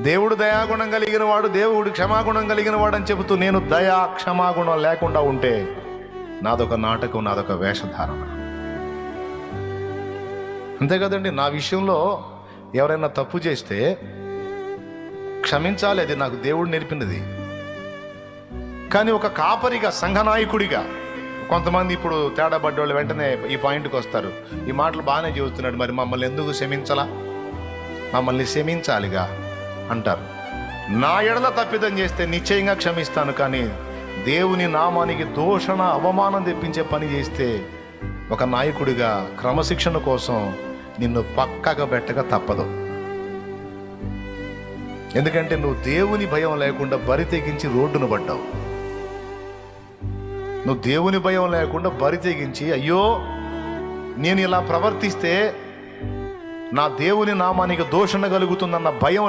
దేవుడు దయాగుణం కలిగిన వాడు, దేవుడు క్షమాగుణం కలిగిన వాడు అని చెబుతూ నేను దయా క్షమాగుణం లేకుండా ఉంటే నాదొక నాటకం, నాదొక వేషధారణ. అంతే కదండి. నా విషయంలో ఎవరైనా తప్పు చేస్తే క్షమించాలి, అది నాకు దేవుడు నేర్పినది. కానీ ఒక కాపరిగా, సంఘనాయకుడిగా కొంతమంది ఇప్పుడు తేడా పడ్డోళ్ళు వెంటనే ఈ పాయింట్కి వస్తారు, ఈ మాటలు బాగానే చెబుతున్నాడు, మరి మమ్మల్ని ఎందుకు క్షమించాలా, మమ్మల్ని క్షమించాలిగా అంటారు. నా ఎడల తప్పిదం చేస్తే నిశ్చయంగా క్షమిస్తాను, కానీ దేవుని నామానికి దూషణ, అవమానం తెప్పించే పని చేస్తే ఒక నాయకుడిగా క్రమశిక్షణ కోసం నిన్ను పక్కగా పెట్టక తప్పదు. ఎందుకంటే నువ్వు దేవుని భయం లేకుండా బరి తెగించి రోడ్డును పడ్డావు. నువ్వు దేవుని భయం లేకుండా బరి తెగించి, అయ్యో నేను ఇలా ప్రవర్తిస్తే నా దేవుని నామానికి దూషణ కలుగుతుందన్న భయం